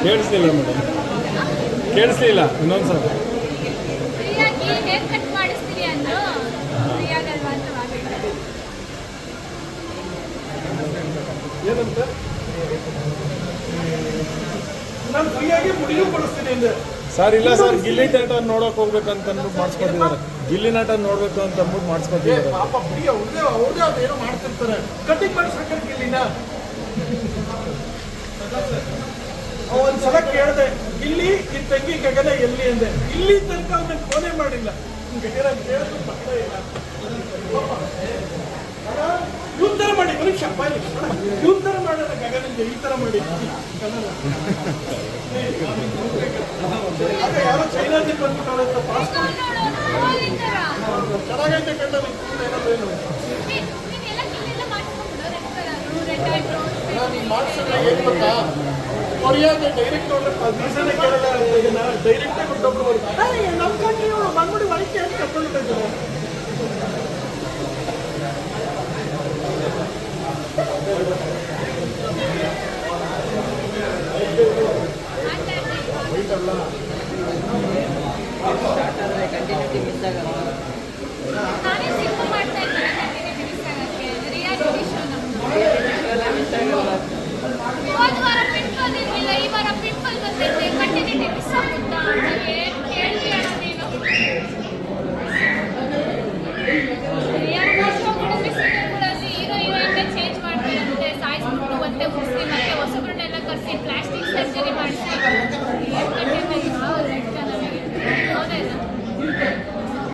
ಕೇಳಿಸ್ಲಿಲ್ಲ madam, ಕೇಳಿಸ್ಲಿಲ್ಲ ಇನ್ನೊಂದು ಸಲ. ಫ್ರೀಯಾಗಿ ಹೇರ್ ಕಟ್ ಮಾಡಿಸ್ತೀವಿ ಅಂದ್ರು, ಫ್ರೀಯಾಗಲ್ವಾ ಅಂತ ಮಾಡಿದ್ರು. ಏನಂತ ನಾನು ಫ್ರೀಯಾಗಿ ಮುಡಿಯೂ ಕೊಡಿಸ್ತೀನಿ ಅಂದೆ ಸರ್. ಇಲ್ಲ ಸರ್, ಗಿಲ್ಲಿ ನಟ ನೋಡಕ್ ಹೋಗ್ಬೇಕಂತ ಅಂದ್ಬಿಟ್ಟು ಮಾಡಿಸ್ಕೊತಿದ್ದಾರೆ. ಗಿಲ್ಲಿ ನಟ ನೋಡ್ಬೇಕು ಅಂತ ಅಂದ್ಬಿಟ್ಟು ಮಾಡಿಸ್ಕೊತಿದ್ದಾರೆ. ಪಾಪ ಬಿಡಿ, ಅವ್ರದೇ ಅದೇನೋ ಮಾಡ್ತಿರ್ತಾರೆ. ಕಟಿಂಗ್ ಮಾಡಿಸ್ಬೇಕಂತ ಗಿಲ್ಲಿನ ಒಂದ್ಸಲ ಕೇಳಿದೆ, ಗಿಲ್ಲಿ ಈ ತಂಗಿ ಗಗನ ಎಲ್ಲಿ ಅಂದೆ. ಇಲ್ಲಿ ತನಕ ಅವನಿಗೆ ಫೋನೇ ಮಾಡಿಲ್ಲ. ಕೇಳಿದ್ರು ಪಕ್ಕ ಇಲ್ಲ. ಇವನ್ ತರ ಮಾಡಿ ಮನುಷ್ಯ ಬಾಯಿ, ಇವನ್ ತರ ಮಾಡೋಣ ಗಗನಿಗೆ, ಈ ತರ ಮಾಡಿ ಯಾರೋ ಚೈನಾದಿಂದ ಬಂದ್ಬಿಟ್ಟು ಪಾಸ್ಪೋರ್ಟ್ ಚೆನ್ನಾಗೈತೆ ಕಂಡ ಮಾಡ್ಸೋಣ. ಏನ್ ಗೊತ್ತಾ, ಕೊರಿಯಾದ ಡೈರೆಕ್ಟ್ ನೋಡ್ರೆ ದಿವಸನೇ ಕೇಳಲ್ಲ, ಡೈರೆಕ್ಟ್ ಕೊಟ್ಟೊಬ್ರು ನಮ್ಮ ಕಂಟ್ರಿ ಬಂದ್ಬಿಟ್ಟು ವೈಕೆ ಅಂತ ಕರ್ಕೊಂಡು